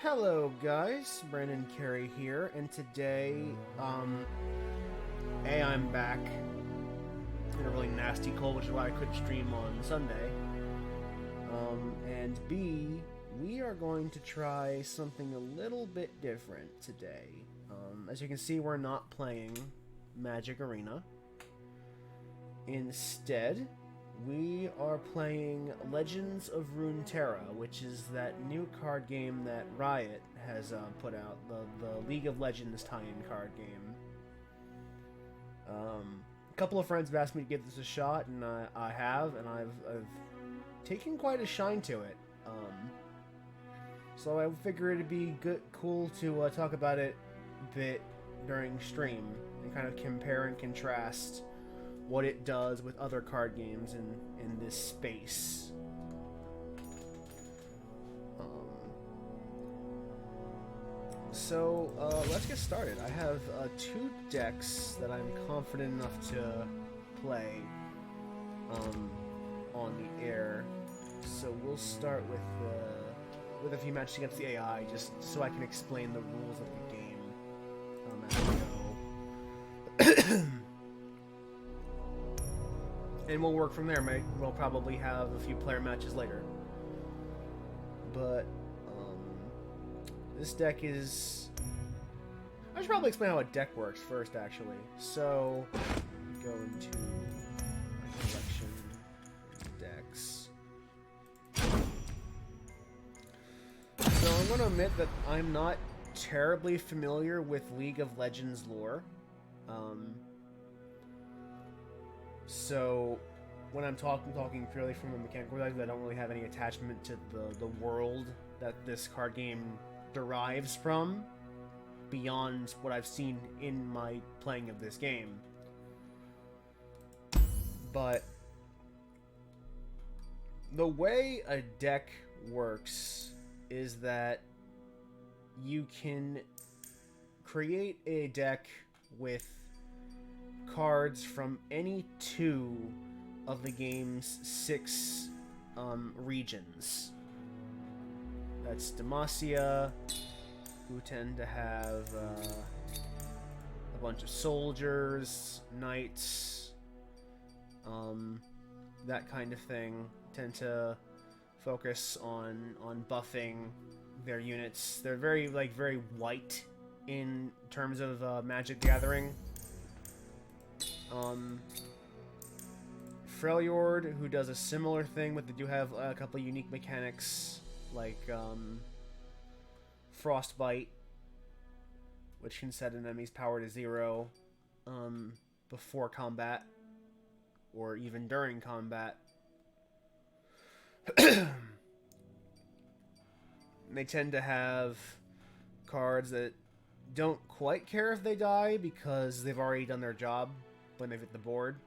Hello guys, Brandon Carey here, and today, I'm back in a really nasty cold, which is why I couldn't stream on Sunday. And B, we are going to try something a little bit different today. As you can see, we're not playing Magic Arena. Instead, we are playing Legends of Runeterra, which is that new card game that Riot has put out, the League of Legends tie-in card game. A couple of friends have asked me to give this a shot, and I have, and I've taken quite a shine to it. So I figured it'd be cool to talk about it a bit during stream, and kind of compare and contrast what it does with other card games in this space. So let's get started. I have two decks that I'm confident enough to play on the air. So we'll start with a few matches against the AI, just so I can explain the rules of the game as we go. And we'll work from there. We'll probably have a few player matches later. But this deck is... I should probably explain how a deck works first, actually. So, go into my collection decks. So I'm going to admit that I'm not terribly familiar with League of Legends lore. So, when I'm talking purely from a mechanical perspective, I don't really have any attachment to the world that this card game derives from, beyond what I've seen in my playing of this game. But the way a deck works is that you can create a deck with cards from any two of the game's 6 regions. That's Demacia, who tend to have a bunch of soldiers, knights, that kind of thing. Tend to focus on buffing their units. They're very white in terms of Magic Gathering. Freljord, who does a similar thing, but they do have a couple of unique mechanics, like Frostbite, which can set an enemy's power to 0 before combat, or even during combat. They tend to have cards that don't quite care if they die, because they've already done their job when they've hit the board.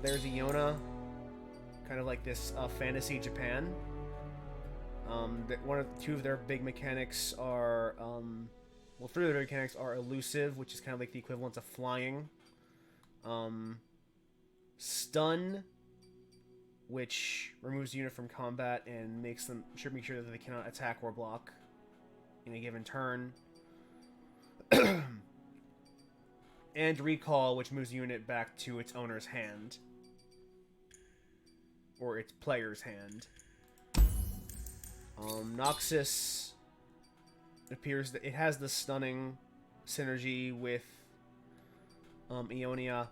There's Iona, kind of like this fantasy Japan. Two of their big mechanics are, three of their mechanics are elusive, which is kind of like the equivalent of flying. Stun, which removes the unit from combat and makes them make sure that they cannot attack or block in a given turn. And Recall, which moves the unit back to its owner's hand. Or its player's hand. Noxus appears that it has the stunning synergy with Ionia,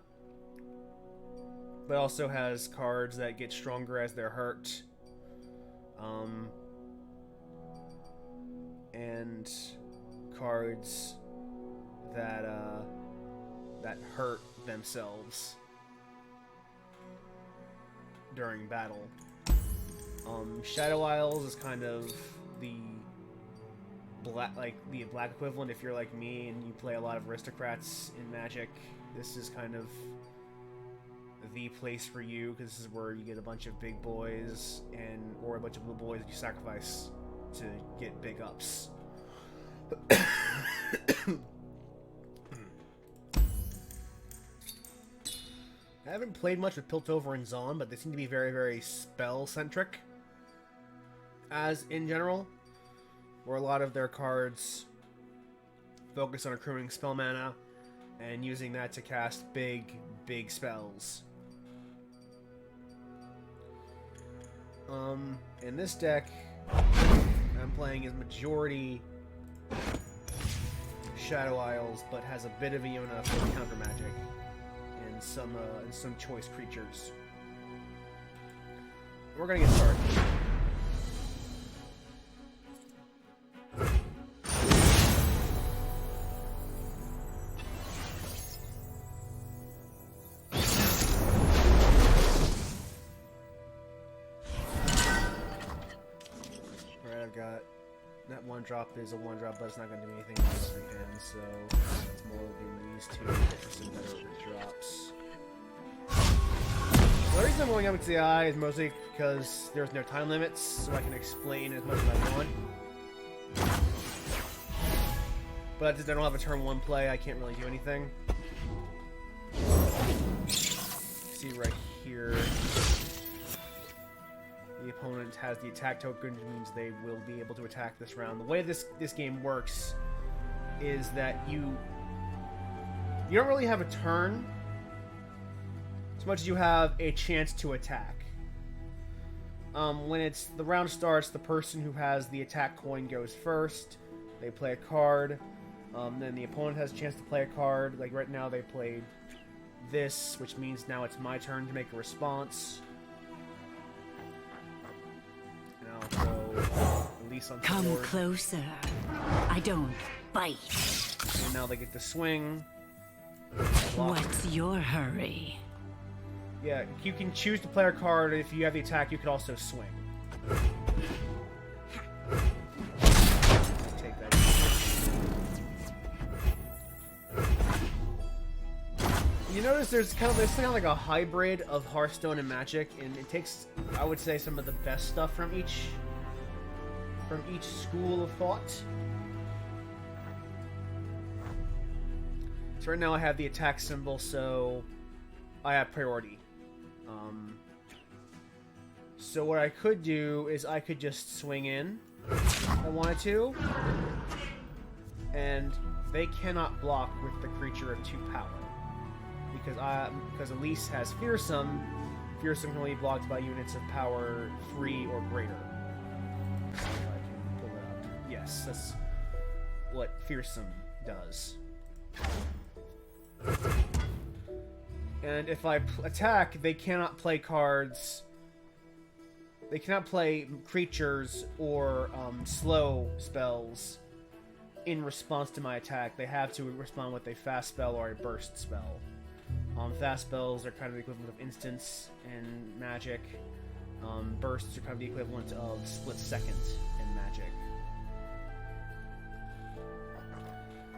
but also has cards that get stronger as they're hurt. And cards that hurt themselves during battle. Shadow Isles is kind of the black equivalent. If you're like me and you play a lot of aristocrats in Magic, this is kind of the place for you, because this is where you get a bunch of big boys or a bunch of little boys that you sacrifice to get big ups. I haven't played much with Piltover and Zon, but they seem to be very, very spell-centric. As in general, where a lot of their cards focus on accruing spell mana and using that to cast big, big spells. In this deck, I'm playing as majority Shadow Isles, but has a bit of Iona for counter magic and some choice creatures. We're gonna get started. That one drop is a one drop, but it's not going to do anything in these three hands, so it's more in these two for some better drops. The reason I'm going up to the eye is mostly because there's no time limits, so I can explain as much as I want. But since I don't have a turn 1 play, I can't really do anything. See right here. The opponent has the attack token, which means they will be able to attack this round. The way this game works is that you don't really have a turn as much as you have a chance to attack. When the round starts, the person who has the attack coin goes first. They play a card. Then the opponent has a chance to play a card. Like right now, they played this, which means now it's my turn to make a response. Come board. Closer. I don't bite. And now they get to swing. What's your hurry? Yeah, you can choose to play a card. If you have the attack, you could also swing. Take that. You notice there's kind of like a hybrid of Hearthstone and Magic, and it takes, I would say, some of the best stuff from each school of thought. So right now I have the attack symbol, so I have priority. So what I could do is I could just swing in if I wanted to, and they cannot block with the creature of 2 power because Elise has Fearsome. Fearsome can only be blocked by units of power 3 or greater. Yes, that's what Fearsome does. And if I attack, they cannot play cards. They cannot play creatures or slow spells in response to my attack. They have to respond with a fast spell or a burst spell. Fast spells are kind of the equivalent of instants in Magic. Bursts are kind of the equivalent of split second in Magic.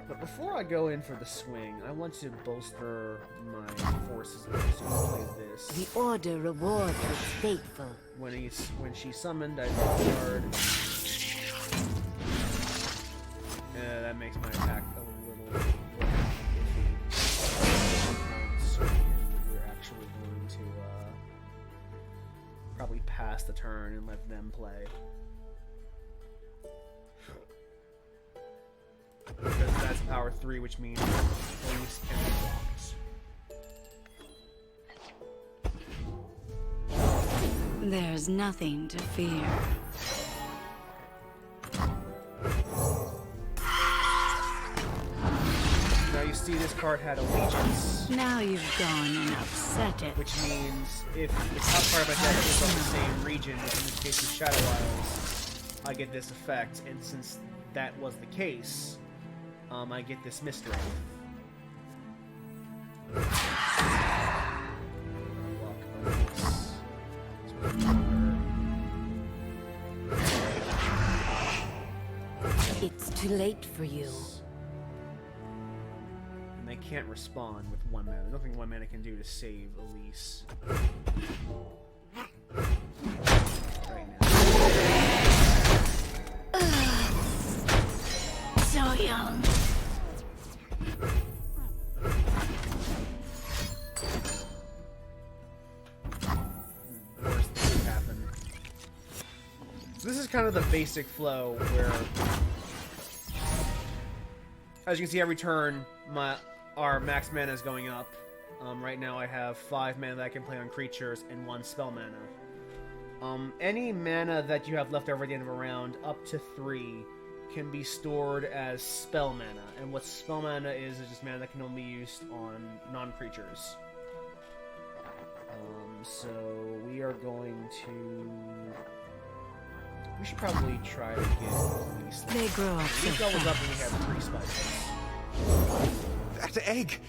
But before I go in for the swing, I want to bolster my forces a bit, so I'll play this. The Order rewards its faithful. When she's summoned, I draw a card. That makes my attack a little iffy. So we're actually going to probably pass the turn and let them play. Because that's power 3, which means police can be blocked. There's nothing to fear. Now you see this card had Allegiance. Now you've gone and upset it. Which means if the top part of my deck is on the same region, which in this case is Shadow Isles, I get this effect, and since that was the case, I get this mystery. It's too late for you. And they can't respond with 1 mana. There's nothing 1 mana can do to save Elise. Right now. So young. This is kind of the basic flow where, as you can see, every turn our max mana is going up. Right now I have 5 mana that I can play on creatures and 1 spell mana. Any mana that you have left over at the end of a round, up to 3, can be stored as spell mana. And what spell mana is just mana that can only be used on non-creatures. So we are going to... We should probably try to get at least... They grow up so fast. Up and we have 3 spiders. That egg!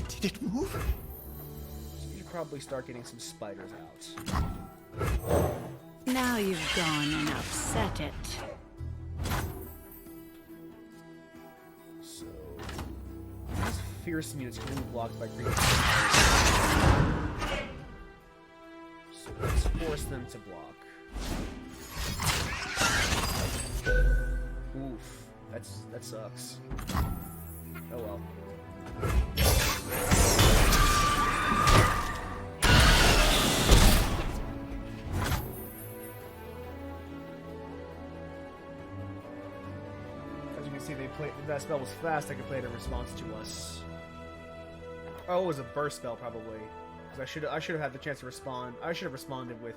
Did it move? So we should probably start getting some spiders out. Now you've gone and upset it. So... These fearsome units can be blocked by creatures. So let's force them to block. Oof. That sucks. Oh well. As you can see, that spell was fast. I could play it in response to us. Oh, it was a burst spell probably. Because I should have had the chance to respond. I should have responded with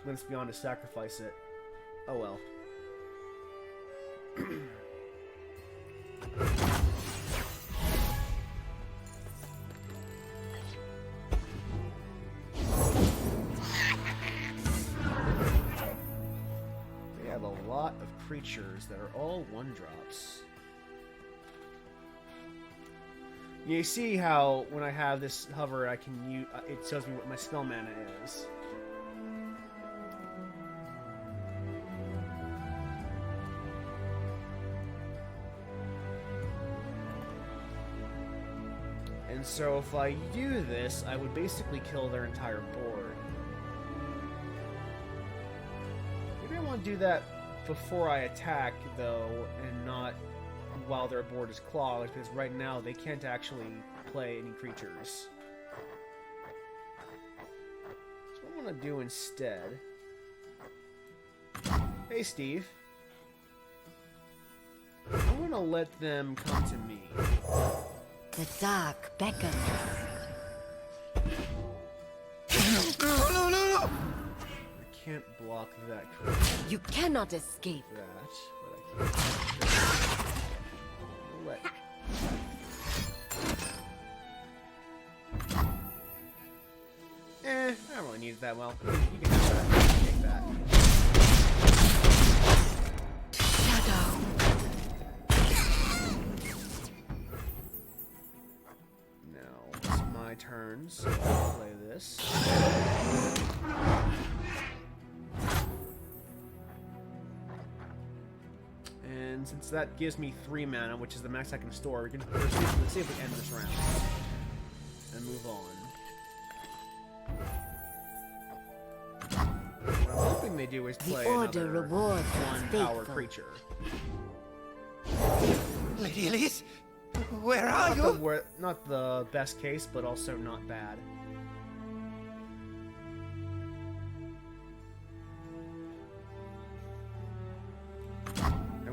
Glimpse Beyond to sacrifice it. Oh well. They have a lot of creatures that are all 1-drops. You see how when I have this hover, I can use it tells me what my spell mana is. And so if I do this, I would basically kill their entire board. Maybe I want to do that before I attack, though, and not while their board is clogged, because right now they can't actually play any creatures. So what I want to do instead... Hey, Steve. I want to let them come to me. The dark beckons. No! I can't block that creature. You cannot escape. That, but I can. Let. I don't really need it that well. You can have that. Take that. Shadow. Now it's my turn, so I'll play this. And since that gives me 3 mana, which is the max I can store, we can proceed. Let's see if we end this round and move on. What I'm hoping they do is play The order another rewards 1-power creature. Lady Elise? Where are you? Not the best case, but also not bad.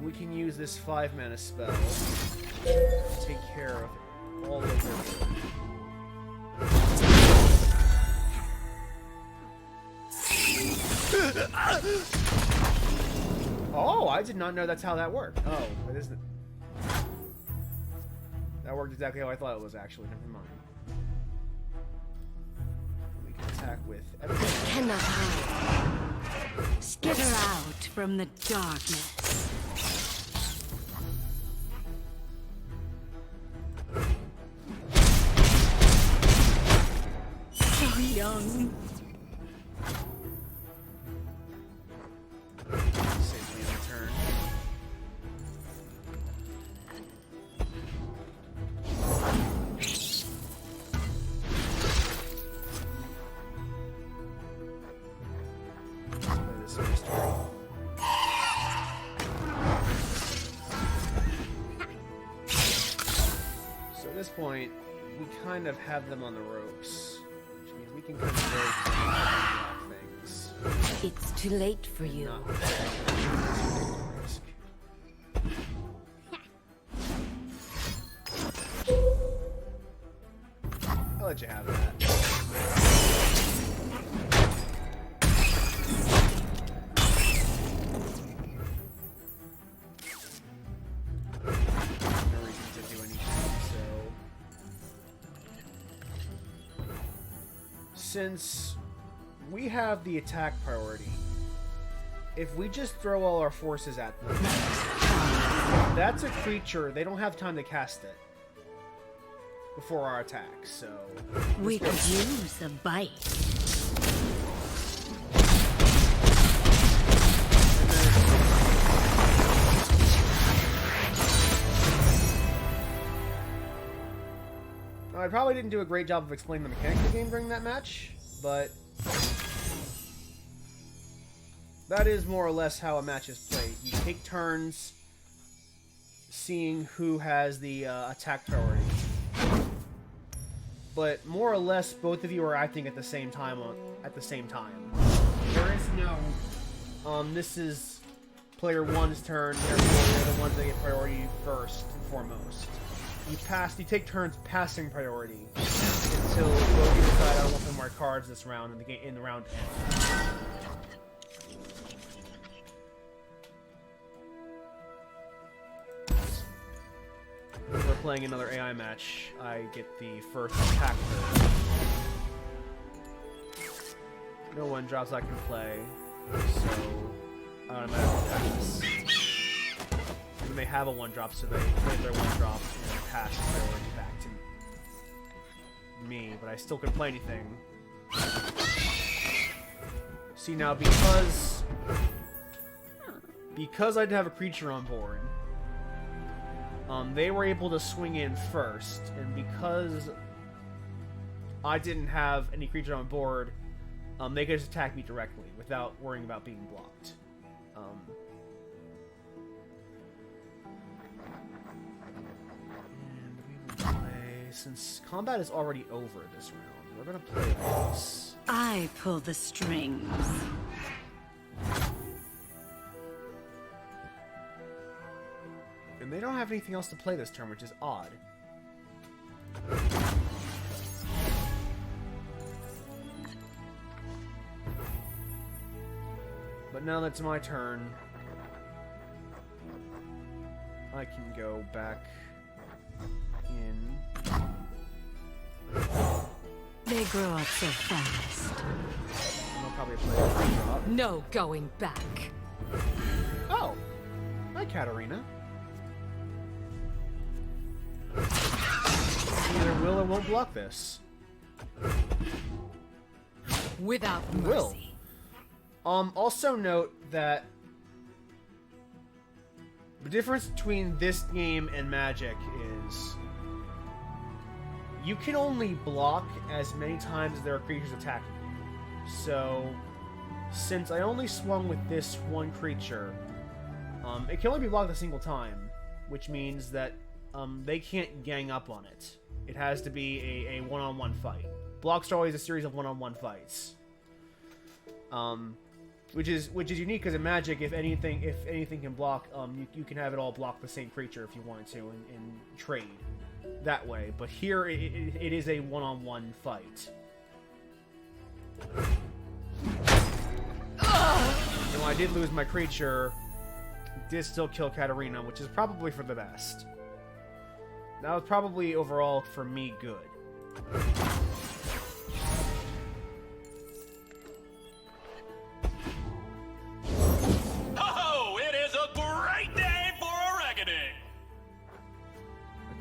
We can use this 5-mana spell to take care of all of their... Oh, I did not know that's how that worked. Oh, it isn't. That worked exactly how I thought it was, actually. Never mind. We can attack with everything. They cannot hide. Skitter out from the darkness. So young. Safely in turn. Let's play this mystery. So at this point, we kind of have them on the ropes, which means we can kind of very block things. It's too late for you. I'll let you have that. No reason to do anything, so... Since we have the attack priority, if we just throw all our forces at them, if that's a creature, they don't have time to cast it before our attack, so... We could use a bite. I probably didn't do a great job of explaining the mechanics of the game during that match, but that is more or less how a match is played. You take turns seeing who has the attack priority. But more or less, both of you are acting at the same time. There is no, this is player one's turn, therefore they're the ones that get priority first and foremost. You take turns passing priority until both of you decide I don't want more cards this round in the round end. When we're playing another AI match, I get the first attack turn. No one drops I can play, so I automatically pass. And they have a one drop, so they play their one drop and pass priority back to me, but I still couldn't play anything. See, now because I didn't have a creature on board, they were able to swing in first, and because I didn't have any creature on board, they could just attack me directly without worrying about being blocked. And we will play, since combat is already over this round, we're gonna play this. I pull the strings. And they don't have anything else to play this turn, which is odd. But now that's my turn, I can go back in. They grow up so fast. And I'll probably play a free drop. No going back. Oh! Hi, Katarina. Either will or won't block this. Without mercy. Will. Also note that the difference between this game and Magic is you can only block as many times as there are creatures attacking you. So, since I only swung with this one creature, it can only be blocked a single time, which means that they can't gang up on it. It has to be a one-on-one fight. Blocks are always a series of one-on-one fights. Which is unique because in Magic, if anything can block, you can have it all block the same creature if you wanted to and trade that way. But here it is a one-on-one fight. And when I did lose my creature, it did still kill Katarina, which is probably for the best. That was probably overall for me good.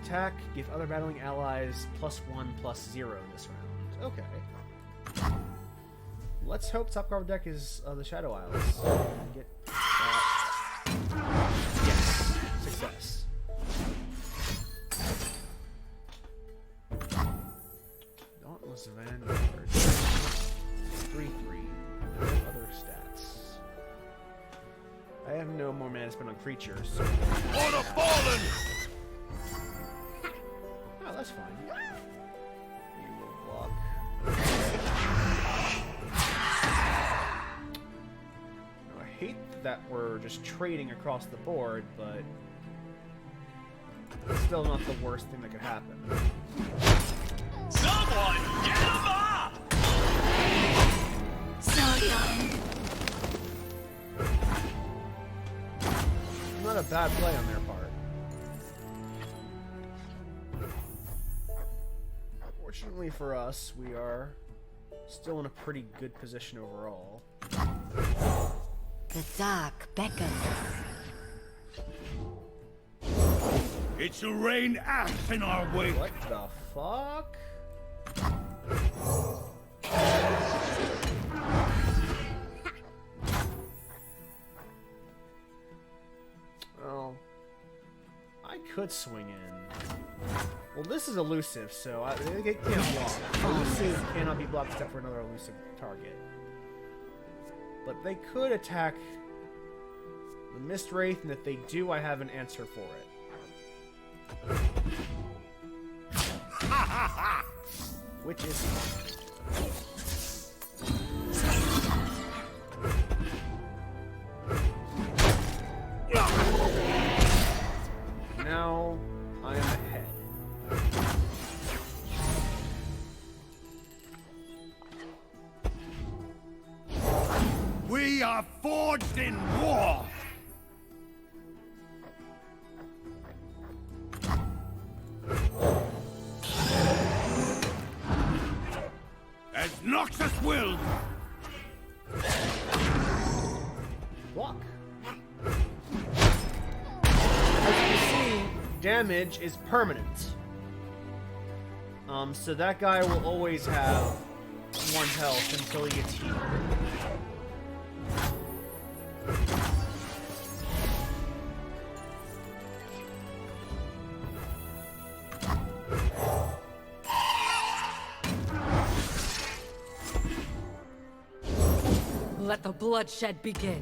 Attack, give other battling allies +1/+0 this round. Okay. Let's hope top card deck is the Shadow Isles. Get that. Yes. Success. Dauntless Vanguard. 3/3. No other stats. I have no more mana to spend on creatures. So On a fallen! Oh, that's fine. You will block. that we're just trading across the board, but it's still not the worst thing that could happen. Someone get him up! Not a bad play on their part. Fortunately for us, we are still in a pretty good position overall. The dark beckons. It shall rain ash in our wake. What the fuck? Well, I could swing in. Well, this is elusive, so it can't block. Elusive cannot be blocked except for another elusive target. But they could attack the Mist Wraith, and if they do, I have an answer for it. Which is now I am ahead. We are forged in war. As Noxus willed. Block. As you can see, damage is permanent. So that guy will always have 1 health until he gets healed. Let the bloodshed begin.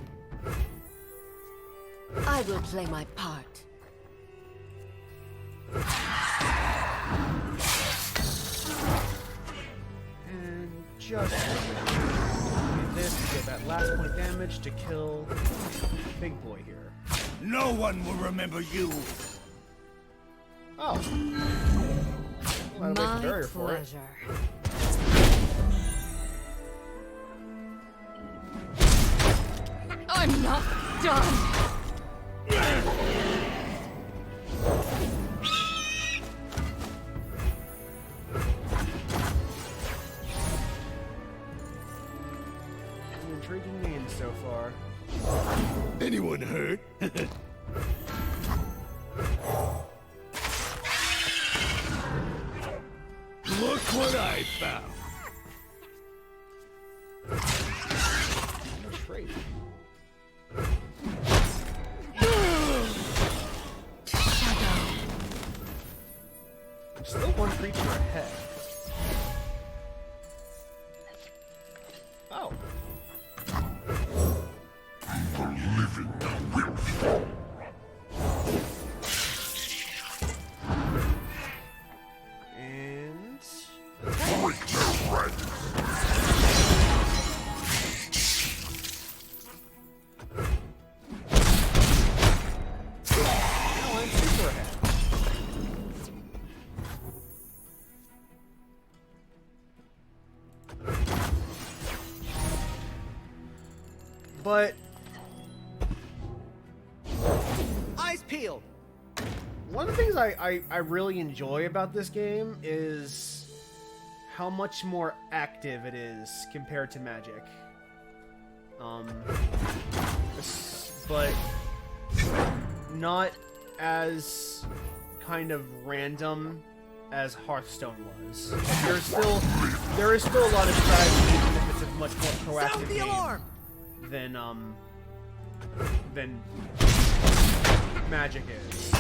I will play my part. And just get this to get that last point damage to kill Big Boy here. No one will remember you. Oh. Well, My a barrier for it. pleasure. I'm not done. An intriguing name so far. Anyone hurt? Look what I found. No trait. I'm still one creature ahead. Oh. And now I'm super ahead. But Eyes peeled. one of the things I really enjoy about this game is how much more active it is compared to Magic. But not as kind of random as Hearthstone was. There is still a lot of strategy, even if it's a much more proactive Sound the game alarm. than Magic is.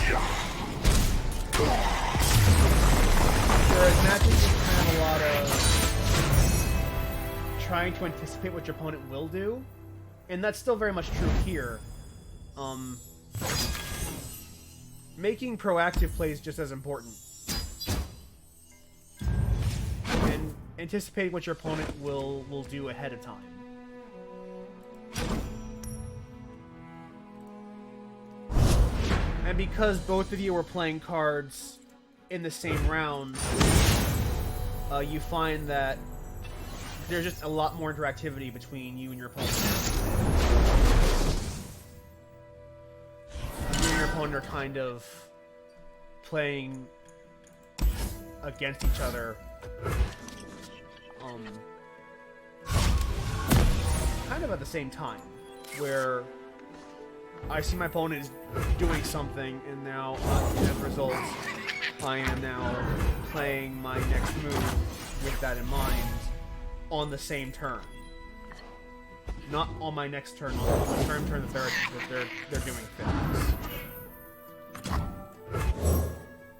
Whereas Magic is kind of a lot of trying to anticipate what your opponent will do, and that's still very much true here. Making proactive plays just as important. And anticipating what your opponent will do ahead of time. And because both of you were playing cards in the same round, you find that there's just a lot more interactivity between you and your opponent. You and your opponent are kind of playing against each other. Kind of at the same time, where I see my opponent is doing something, and now, as a result, I am now playing my next move with that in mind on the same turn. Not on my next turn, on the turn that they're doing things.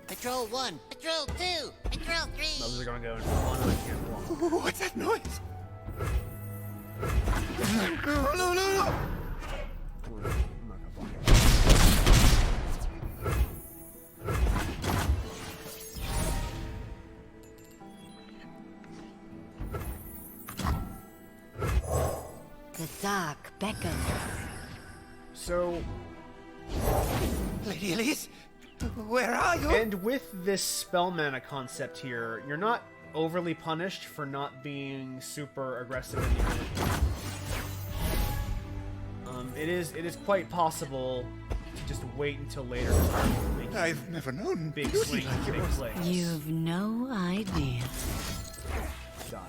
Patrol 1, Patrol 2, Patrol 3. Those are gonna go into one, and I can't block. What's that noise? No, no, no, no! I'm not gonna block it. The dark beckons. So, Lady Elise, where are you? and with this spell mana concept here, you're not overly punished for not being super aggressive in the early game. It is quite possible to just wait until later to start making I've never known big beauty swings, like big yours. plays. You've no idea. Die.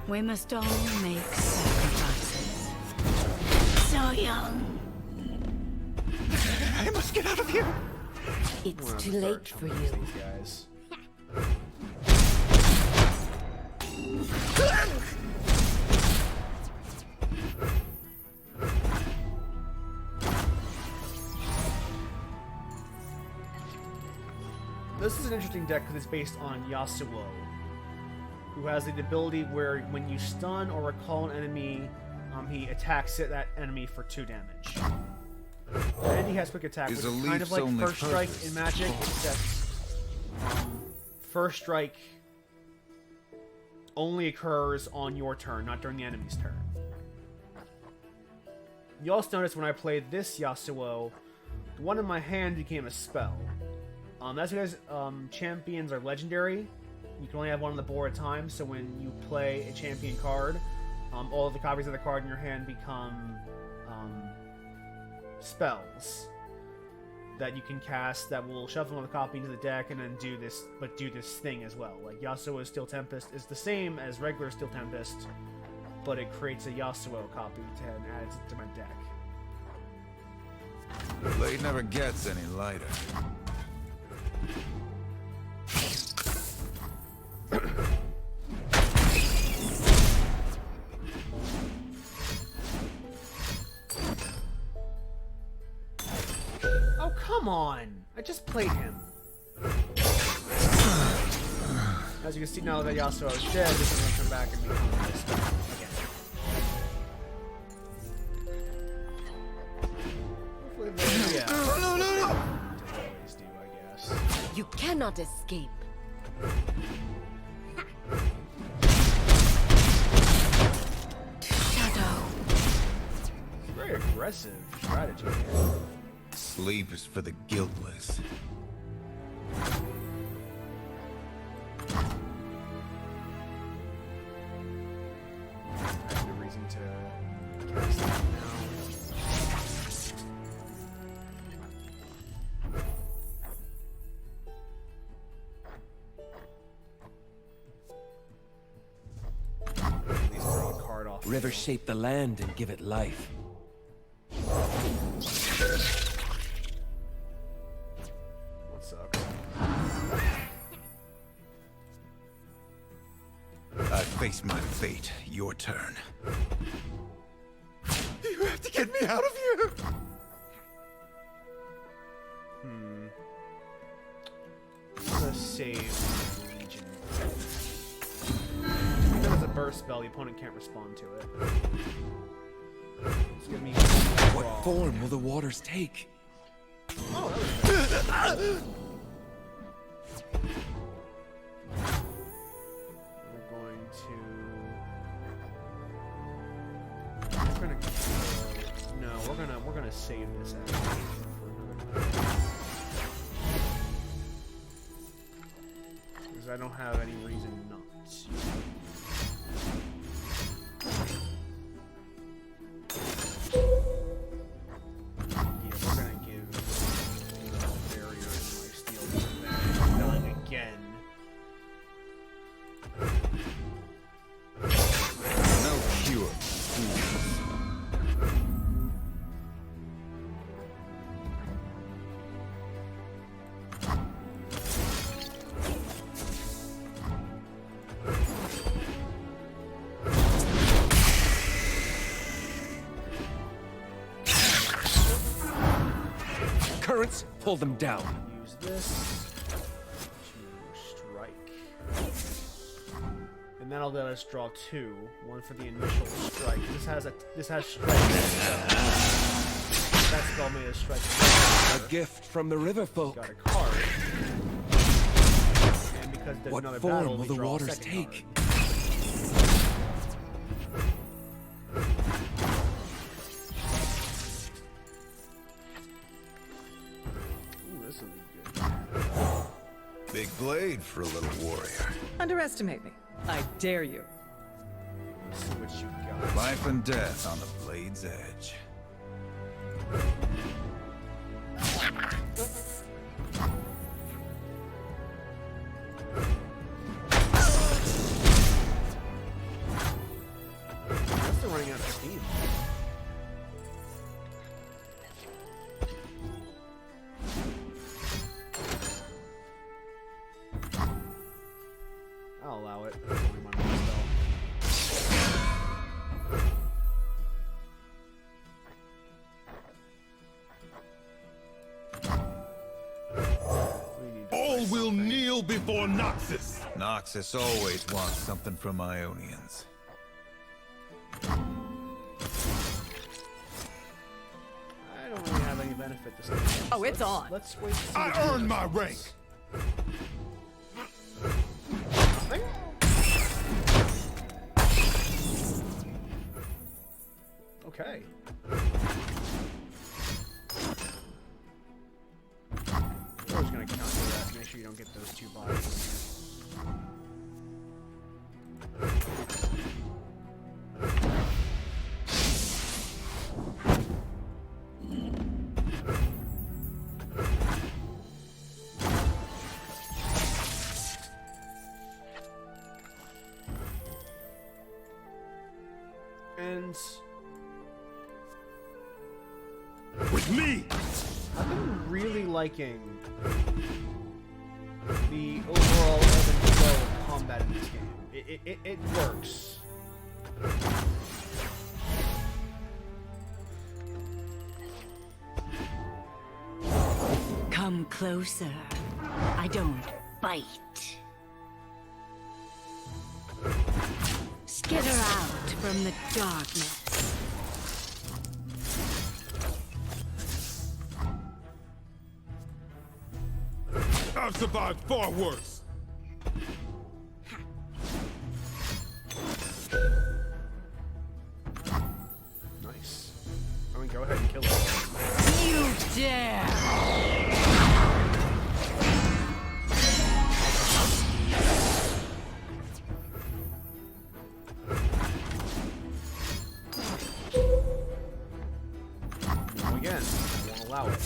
We must all make sacrifices. So young. I must get out of here. It's We're on too the third late for chunk of you. these guys. This is an interesting deck because it's based on Yasuo, who has the ability where when you stun or recall an enemy, he attacks that enemy for 2 damage. And he has quick attack, which Is is a kind of leaf's like only First Strike purpose in Magic, except First Strike only occurs on your turn, not during the enemy's turn. You also notice when I played this Yasuo, the one in my hand became a spell. That's because champions are legendary. You can only have one on the board at a time, so when you play a champion card, all of the copies of the card in your hand become spells that you can cast that will shuffle another copy into the deck and then do this thing as well. Like Yasuo's Steel Tempest is the same as regular Steel Tempest, but it creates a Yasuo copy and adds it to my deck. The blade never gets any lighter. Oh, come on! I just played him. As you can see now that Yasuo is dead, this is going to come back and become this stuff again. Hopefully they, yeah. No, no, no, no! They always do, I guess. You cannot escape. Shadow. It's a very aggressive strategy here. Sleep is for the guiltless. I have no reason to cast that now. At least draw a card off. Rivers shape the land and give it life. What sucks? I face my fate. Your turn. You have to get me out of here! Let's save Legion. If it was a burst spell, the opponent can't respond to it. It's gonna be What form will the waters take? Oh, that was We're going to we're gonna save this actually for another time. Because I don't have any reason not to. Yeah, we're gonna give barrier and my steel defense. Dying again. No cure. Fools. Currents, pull them down. Use this to strike. And that'll let us draw 2. One for the initial strike. This has strike. That spell made a strike. A gift from the river folk. Got a card. And because there's What another form battle, will we the draw a waters second take? card. Ooh, this will be good. Big blade for a little warrior. Underestimate me. I dare you. Let's see what you got. Life and death on the blade's edge. I'm still running out of steam. I'll allow it. It's only my main spell. We need to All find will something. kneel before Noxus. Noxus always wants something from Ionians. I don't really have any benefit to say. Oh, it's on. Let's wait. To see I what she earned my does. rank. Nothing? Okay. We're just gonna counter that. Make sure you don't get those 2 bodies. And With me. I've been really liking the overall ebb and flow of combat in this game. It works. Come closer. I don't bite. Skitter out from the darkness. I've survived far worse. Nice. I mean, go ahead and kill it. You dare! Go again. I won't allow it.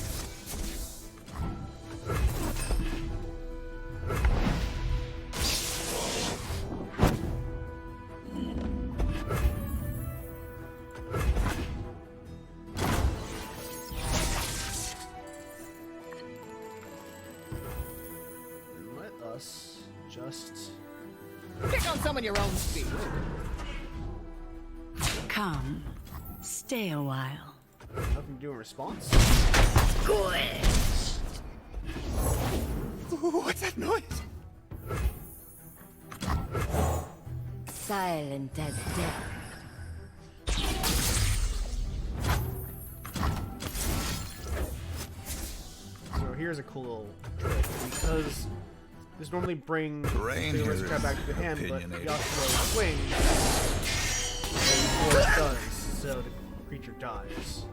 And let us just Pick on someone your own speed. Come, stay a while. nothing to do in response. Good. What's that noise? Silent as death. So here's a cool little trick because this normally brings Terrain the here aristocrat is back to the hand, but opinionated. Yasuo swings before it does, so the creature dies.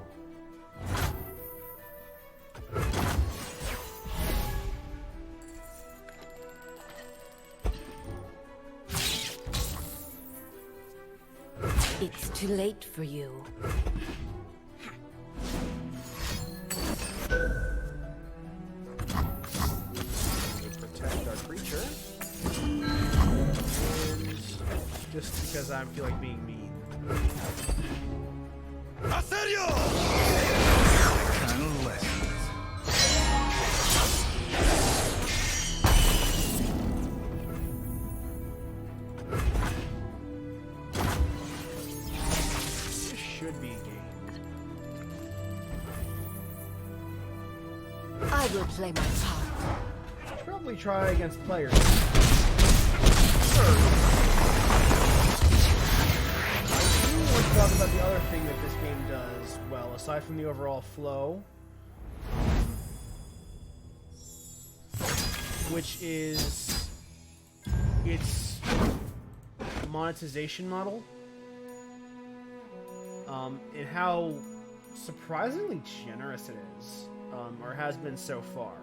It's too late for you. Protect our creature. And just because I feel like being mean. Aserio! Kind of lessons. This should be a game. I will play my part. Should probably try against players. I do want to talk about the other thing that this game does well, aside from the overall flow, which is its monetization model, and how surprisingly generous it is, or has been so far.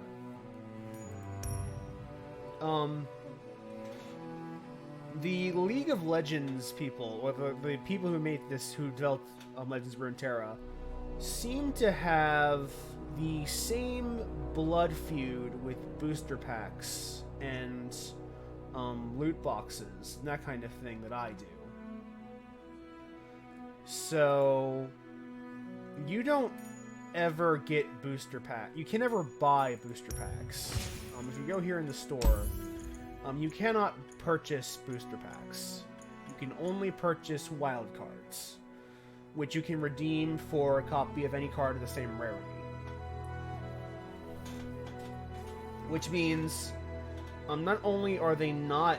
The League of Legends people, or the people who made this, who developed Legends of Runeterra, seem to have the same blood feud with booster packs and loot boxes and that kind of thing that I do. So you don't ever get booster pack. You can never buy booster packs. If you go here in the store, you cannot purchase booster packs. You can only purchase wild cards, which you can redeem for a copy of any card of the same rarity. Which means, not only are they not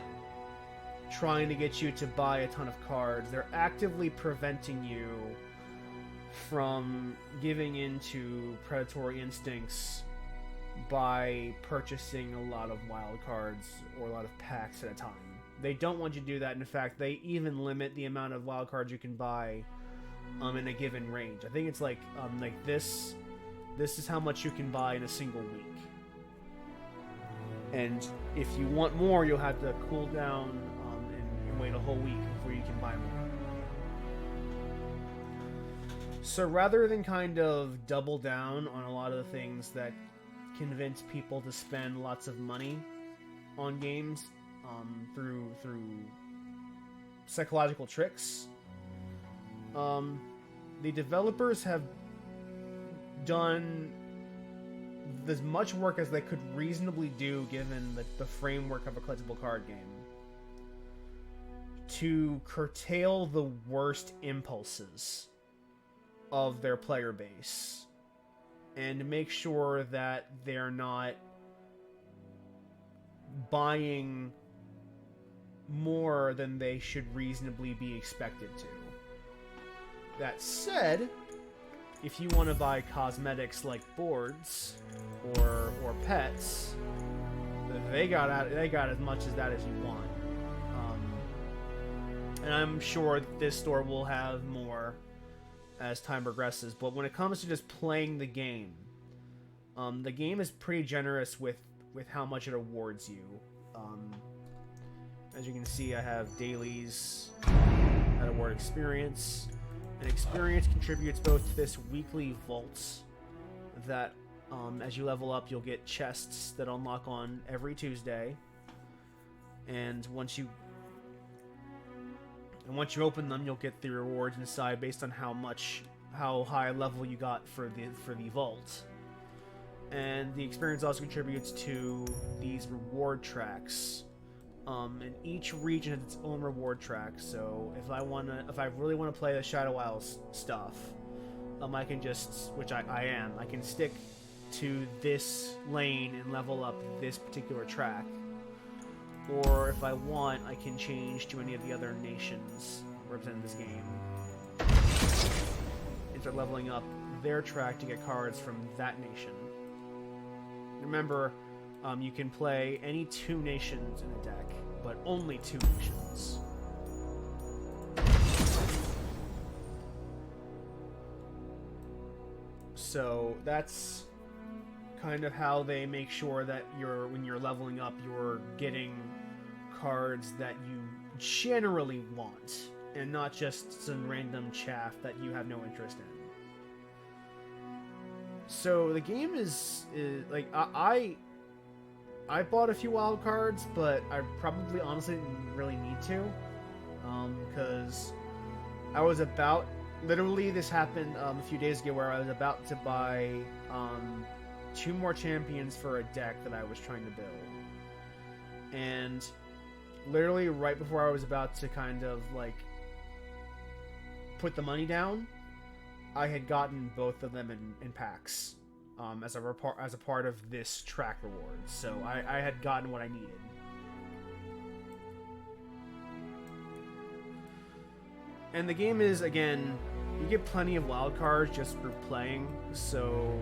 trying to get you to buy a ton of cards, they're actively preventing you from giving into predatory instincts by purchasing a lot of wild cards or a lot of packs at a time. They don't want you to do that. In fact, they even limit the amount of wild cards you can buy in a given range. I think it's like this is how much you can buy in a single week. And if you want more, you'll have to cool down and wait a whole week before you can buy more. So rather than kind of double down on a lot of the things that convince people to spend lots of money on games through psychological tricks, the developers have done as much work as they could reasonably do given the framework of a collectible card game to curtail the worst impulses of their player base and to make sure that they're not buying more than they should reasonably be expected to. That said, if you want to buy cosmetics like boards or pets, they got as much as that as you want. And I'm sure this store will have more as time progresses. But when it comes to just playing the game is pretty generous with how much it awards you. As you can see, I have dailies that award experience. And experience contributes both to this weekly vault that, as you level up, you'll get chests that unlock on every Tuesday. And once you open them, you'll get the rewards inside based on how high level you got for the vault. And the experience also contributes to these reward tracks. And each region has its own reward track. So if I really want to play the Shadow Isles stuff, I can just, which I can stick to this lane and level up this particular track. Or if I want, I can change to any of the other nations represented in this game and start leveling up their track to get cards from that nation. Remember, you can play any 2 nations in a deck, but only 2 nations. So that's kind of how they make sure that when you're leveling up, you're getting cards that you generally want, and not just some random chaff that you have no interest in. So the game is like, I bought a few wild cards, but I probably honestly didn't really need to, because I was about, literally this happened a few days ago, where I was about to buy 2 more champions for a deck that I was trying to build, and literally right before I was about to kind of like put the money down, I had gotten both of them in packs as a part of this track reward. So I had gotten what I needed. And the game is, again, you get plenty of wild cards just for playing, so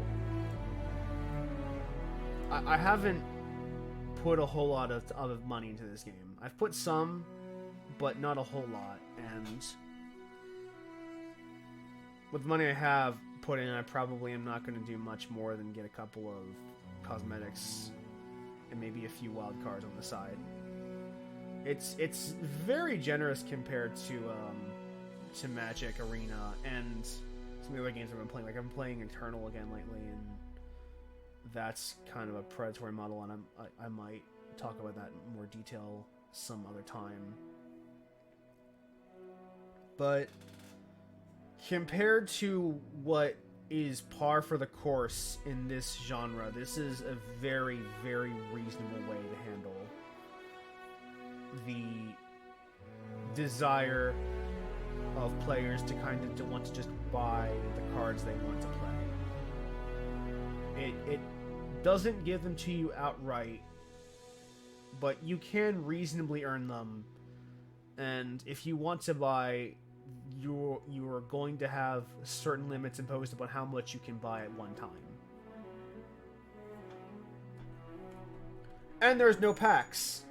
I haven't put a whole lot of money into this game. I've put some, but not a whole lot, and with the money I have put in, I probably am not going to do much more than get a couple of cosmetics and maybe a few wild cards on the side. It's very generous compared to Magic, Arena, and some of the other games I've been playing. Like, I've been playing Eternal again lately, and that's kind of a predatory model, and I might talk about that in more detail some other time. But compared to what is par for the course in this genre, this is a very, very reasonable way to handle the desire of players to kind of want to just buy the cards they want to play. It doesn't give them to you outright, but you can reasonably earn them, and if you want to buy, you are going to have certain limits imposed upon how much you can buy at one time. And there's no packs,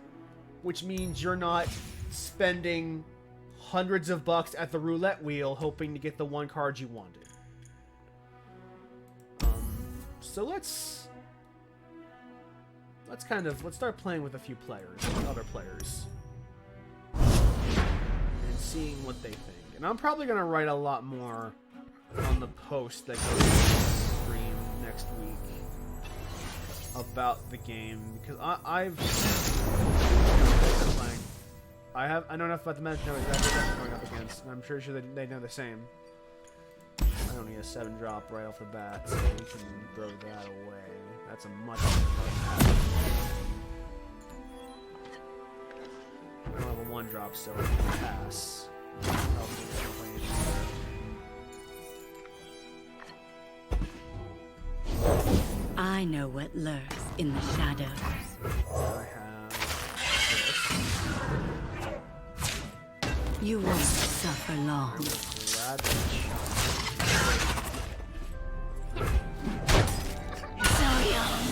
which means you're not spending hundreds of bucks at the roulette wheel hoping to get the one card you wanted. So let's start playing with a few players, other players, and seeing what they think. And I'm probably gonna write a lot more on the post that goes to the stream next week about the game, because I know enough about the match to know exactly what I'm going up against, and I'm sure that they know the same. I only get a 7-drop right off the bat, so we can throw that away. That's a much better I don't have a 1-drop, so I can pass. I know what lurks in the shadows. I have this. You won't suffer long. So young.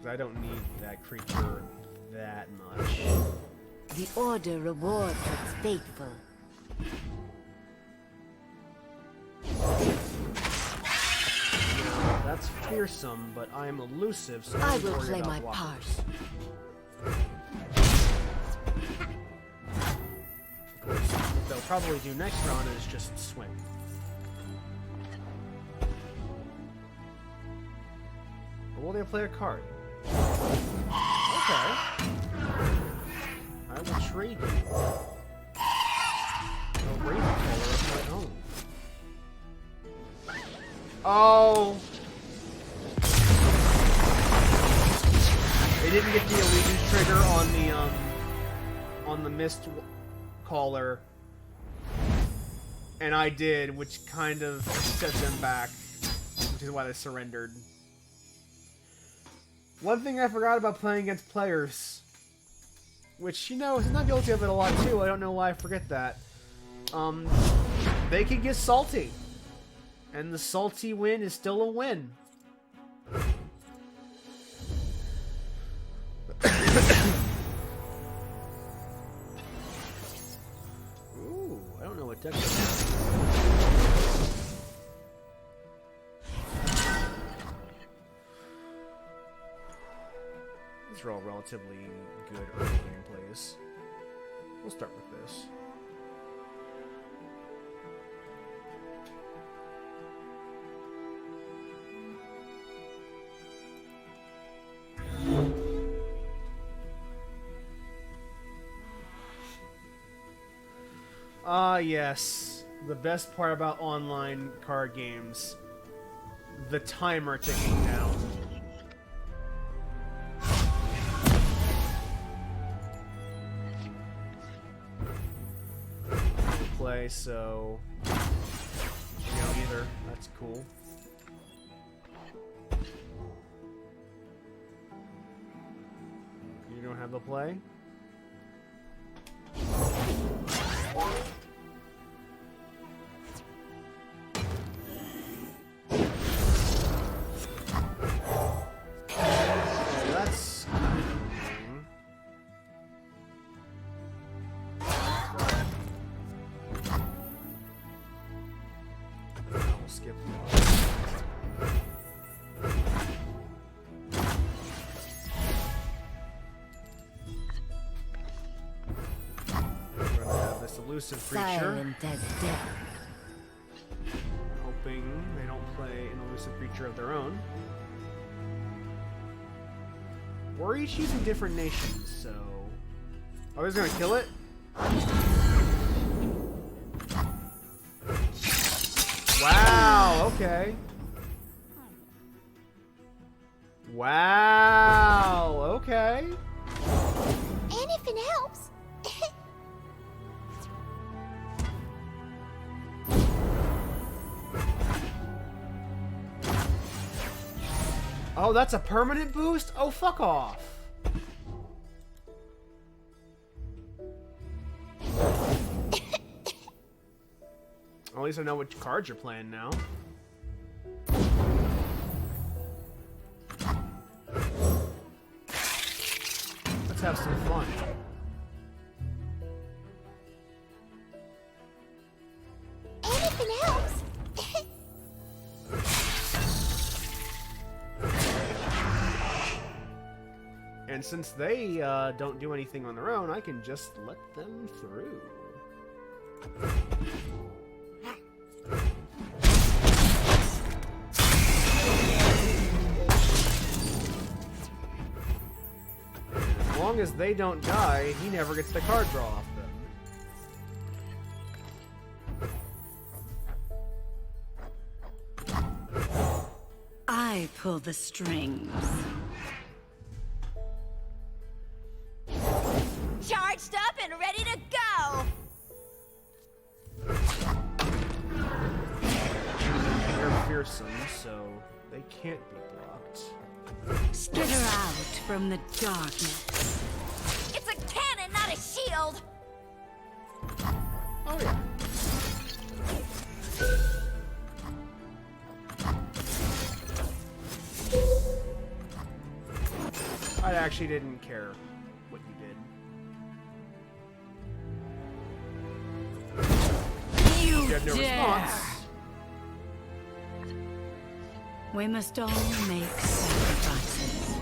I don't need that creature that much. The Order rewards its faithful. That's fearsome, but I am elusive, so I don't will worry play about my blockers. part. Of course, what they'll probably do next round is just swing. Or will they play a card? Okay. I will trade you a Raven color of my own. Oh! They didn't get the allegiance trigger on the Mist Caller, and I did, which kind of set them back, which is why they surrendered. One thing I forgot about playing against players, which, you know, is not guilty of it a lot too, I don't know why I forget that. They can get salty, and the salty win is still a win. These are all relatively good early gameplays. We'll start with this. Ah, yes. The best part about online card games. The timer ticking down. Play, so... You know, either. That's cool. You don't have the play? Elusive creature. Silent as death. Hoping they don't play an elusive creature of their own. We're each using different nations, so... Are we just gonna kill it? Wow, okay. Wow, okay. Anything helps. Oh, that's a permanent boost? Oh, fuck off. At least I know which cards you're playing now. Let's have some fun. Anything helps. And since they don't do anything on their own, I can just let them through. As long as they don't die, he never gets the card draw off them. I pull the strings. Charged up and ready to go. They're fearsome, so they can't be blocked. Skitter out from the darkness. It's a cannon, not a shield. Oh yeah. I actually didn't care what you did. You You had no dare. response. We must all make sacrifices.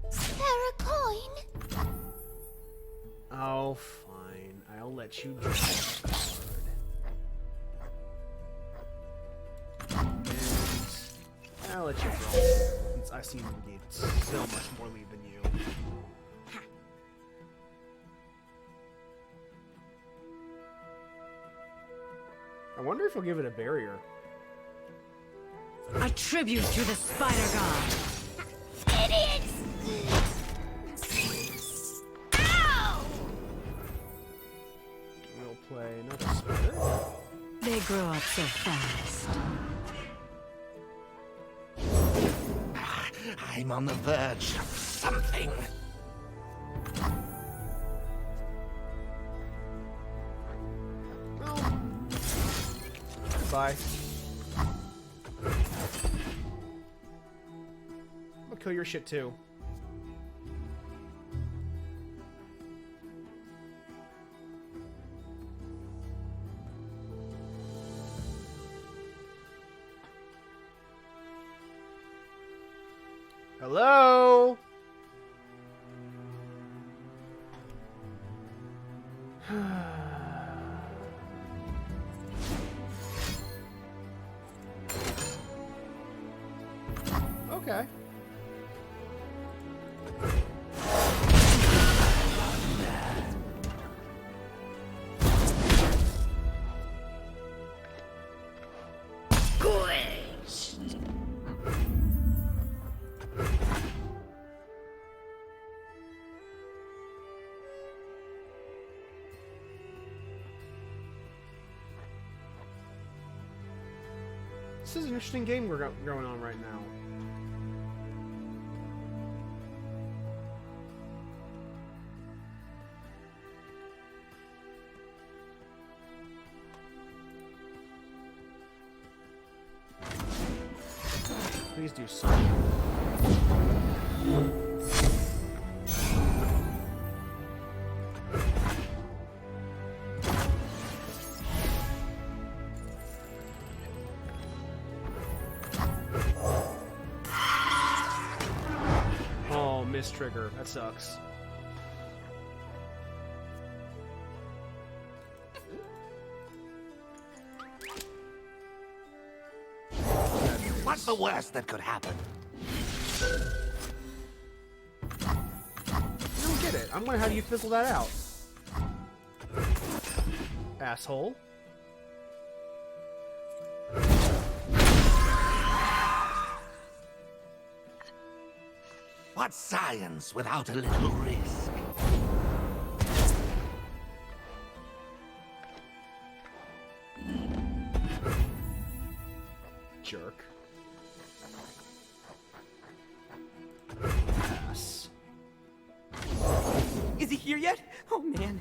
Spare a coin. Oh, fine. I'll let you draw a card. And I'll let you draw. Since I seem to get so much more lead than you. I wonder if he'll give it a barrier. A tribute to the spider god. Idiots! Ow! We'll play another spider. They grow up so fast. I'm on the verge of something. Well, goodbye. I'll kill your shit too. Hello? Okay. This is an interesting game we're going on right now. Please do something. Oh, miss trigger. That sucks. What's the worst that could happen? I don't get it. I'm gonna have you fizzle that out. Asshole. What's science without a little risk? Jerk. Pass. Is he here yet? Oh, man.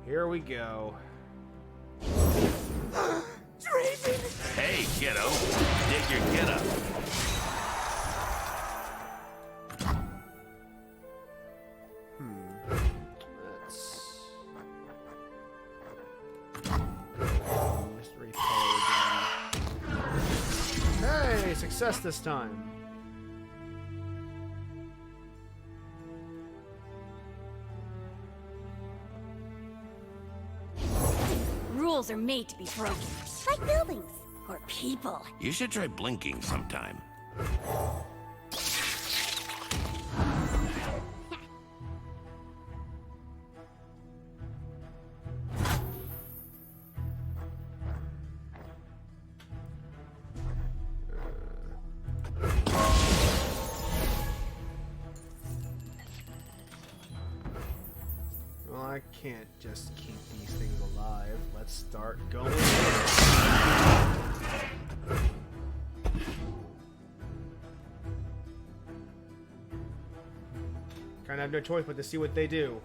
Here we go. Hey, kiddo. Dig your get up. Let's... Mystery color again. Hey, success this time. Rules are made to be broken. Like buildings. Or people. You should try blinking sometime. Well, I can't just keep these things alive. Let's start going. Kind of have no choice but to see what they do.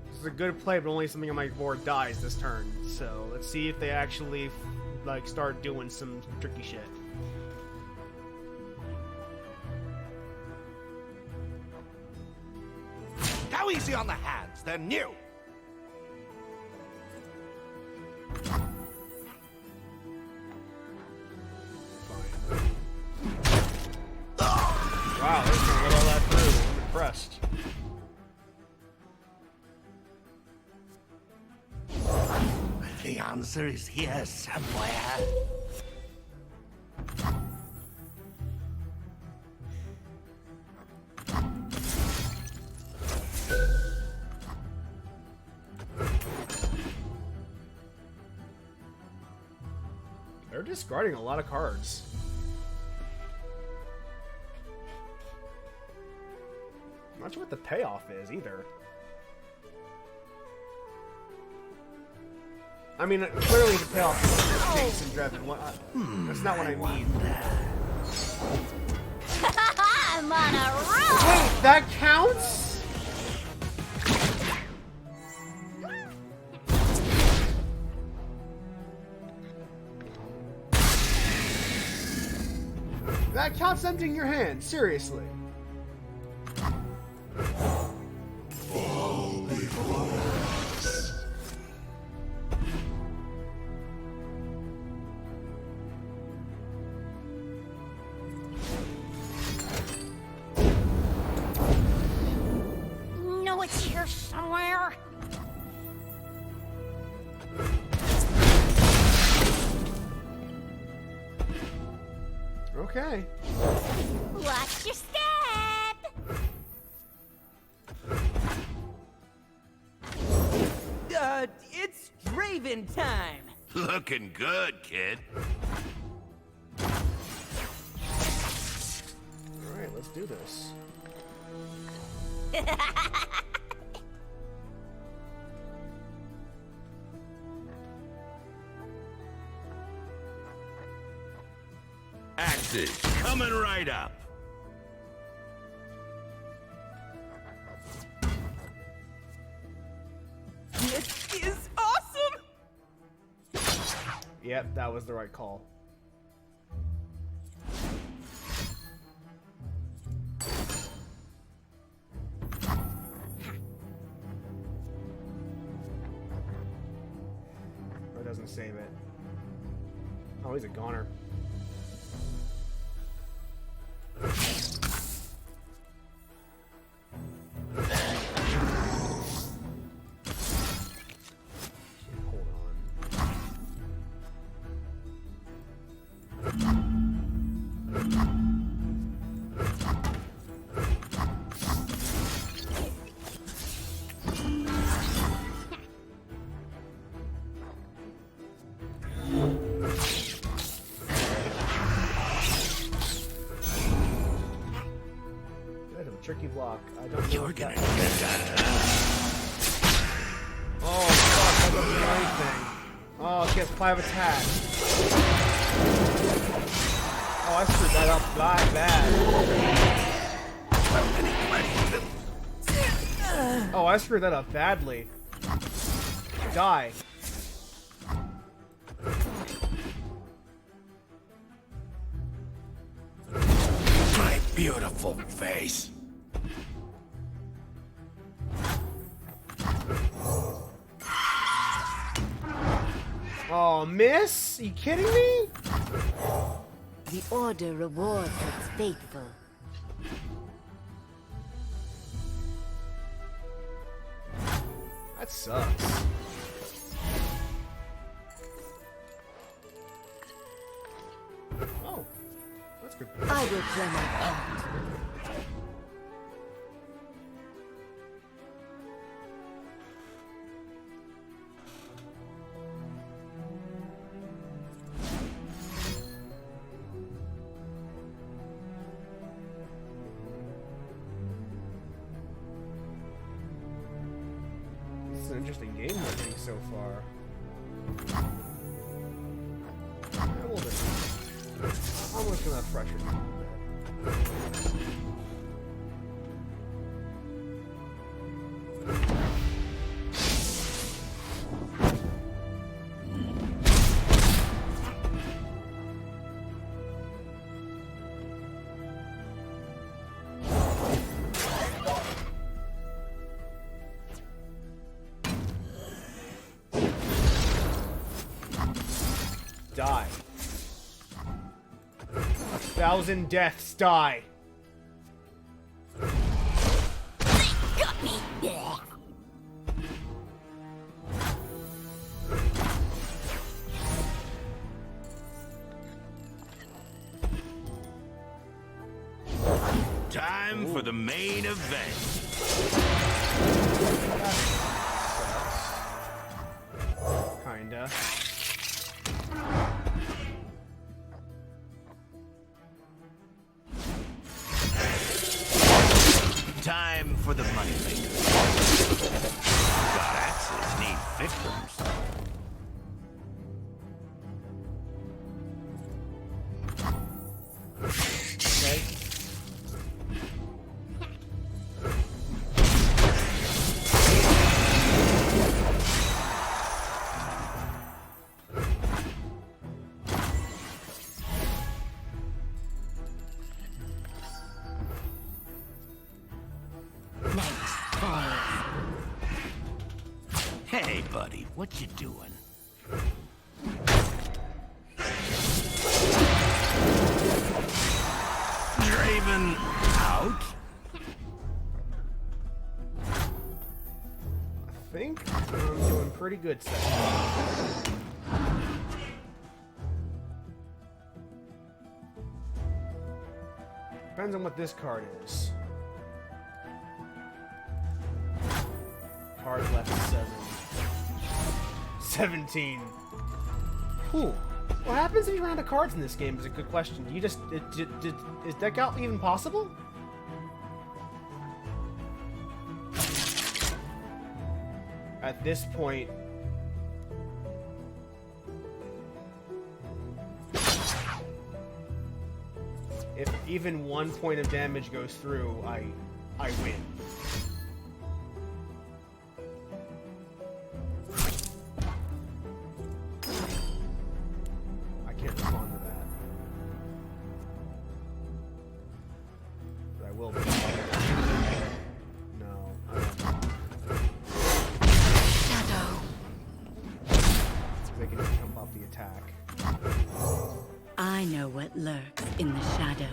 This is a good play, but only something on my board dies this turn. So let's see if they actually like start doing some tricky shit. How easy on the hands? They're new. Wow, they can let all that through. I'm impressed. The answer is here somewhere. They're discarding a lot of cards. I'm not sure what the payoff is either. I mean, clearly the payoff is Jason Drebin. That's not what I mean. I'm on a roll! Wait, that counts? That counts emptying your hand, seriously. No, it's here somewhere. Okay. Watch your step. It's Draven time. Looking good, kid. Alright, let's do this. Axes coming right up. This is awesome. Yep, that was the right call. Or it doesn't save it. Oh, he's a goner. Hold on. Bit of a tricky block. I don't know. You're gonna get that. Oh fuck, that doesn't do anything. Oh, it gets 5 attack. Oh, I screwed that up bad. Oh, I screwed that up badly. Die. My beautiful face. Oh, miss? You kidding me? The Order rewards its faithful. That sucks. Oh, that's good. I will play my part. This is an interesting game we're getting so far. A little bit. I'm just gonna pressure it a little bit. Die. 1,000 deaths, die. Got me. Time for the main event. Kinda. Time for the moneymaker. God, axes need victims. Okay. Hey, buddy, what you doing? Draven out? I think I'm doing pretty good so far. Depends on what this card is. Card left 7. 17. Whew. What happens if you run out of cards in this game is a good question. You just... is deck out even possible? At this point... if even 1 point of damage goes through, I win. I can't respond to that. But I will be. No, I don't. Shadow. They can just jump off the attack. I know what lurks in the shadows.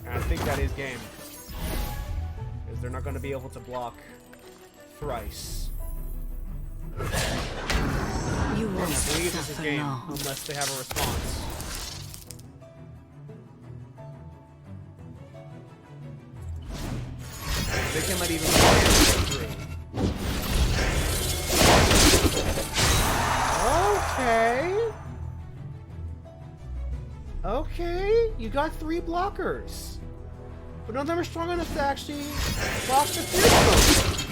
And I think that is game. Because they're not going to be able to block thrice. You won't I believe this is suffer game, long. unless they have a response. They can let even through. Okay. Okay, you got 3 blockers. But none of them are strong enough to actually block the Fierce.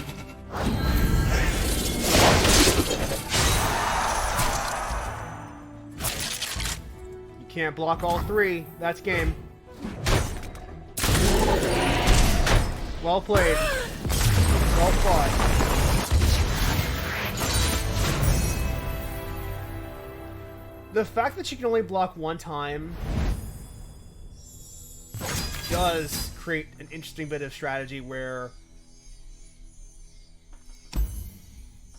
You can't block all 3. That's game. Well played. Well fought. The fact that you can only block 1 time does create an interesting bit of strategy where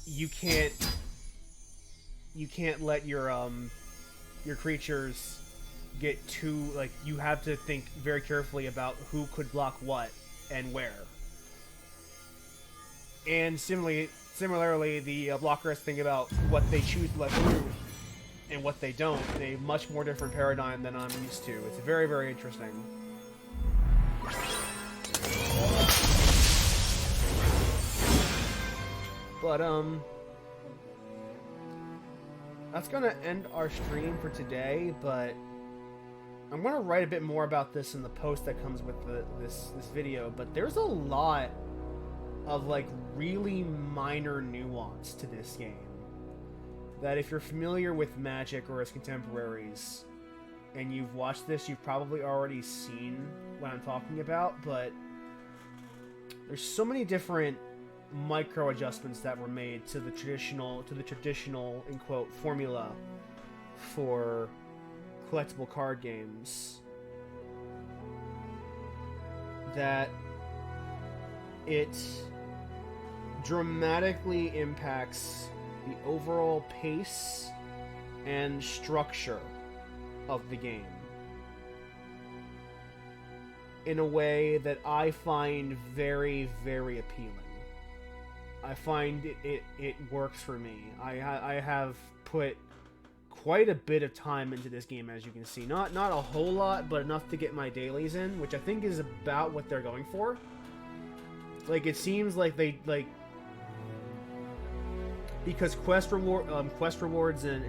you can't let your creatures get too, like, you have to think very carefully about who could block what and where. And similarly, the blockers think about what they choose to let through and what they don't. A much more different paradigm than I'm used to. It's very, very interesting. But, that's gonna end our stream for today, but I'm gonna write a bit more about this in the post that comes with this video, but there's a lot of, like, really minor nuance to this game that if you're familiar with Magic or its contemporaries and you've watched this, you've probably already seen what I'm talking about, but there's so many different micro adjustments that were made to the traditional in quote formula for collectible card games that it dramatically impacts the overall pace and structure of the game in a way that I find very, very appealing. I find it works for me. I have put quite a bit of time into this game, as you can see. Not a whole lot, but enough to get my dailies in, which I think is about what they're going for. Like, it seems like they, like, because quest rewards and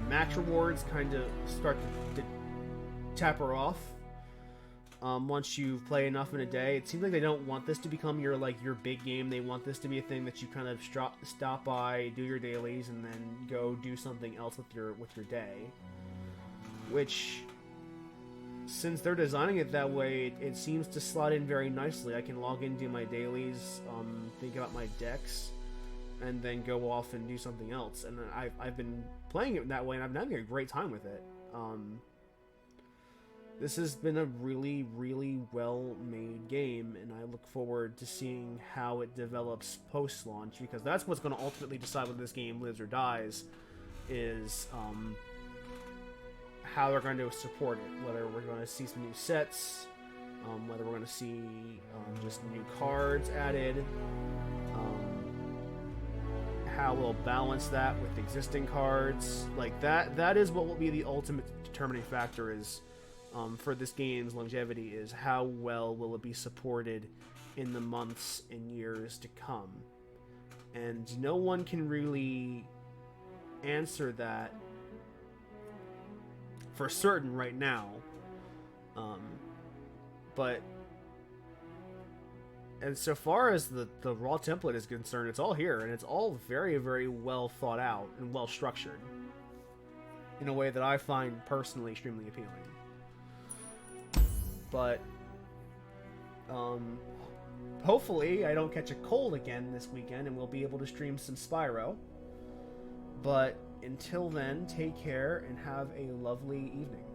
match rewards kind of start to taper off once you play enough in a day. It seems like they don't want this to become your big game. They want this to be a thing that you kind of stop by, do your dailies, and then go do something else with your day. Which, since they're designing it that way, it seems to slot in very nicely. I can log in, do my dailies, think about my decks, and then go off and do something else. And I've been playing it that way, and I'm having a great time with it. This has been a really, really well-made game, and I look forward to seeing how it develops post-launch, because that's what's going to ultimately decide whether this game lives or dies, is how they're going to support it. Whether we're going to see some new sets, whether we're going to see just new cards added, how we'll balance that with existing cards. Like, that is what will be the ultimate determining factor is... for this game's longevity, is how well will it be supported in the months and years to come. And no one can really answer that for certain right now. But and so far as the raw template is concerned, it's all here, and it's all very, very well thought out and well structured in a way that I find personally extremely appealing. But hopefully I don't catch a cold again this weekend and we'll be able to stream some Spyro. But until then, take care and have a lovely evening.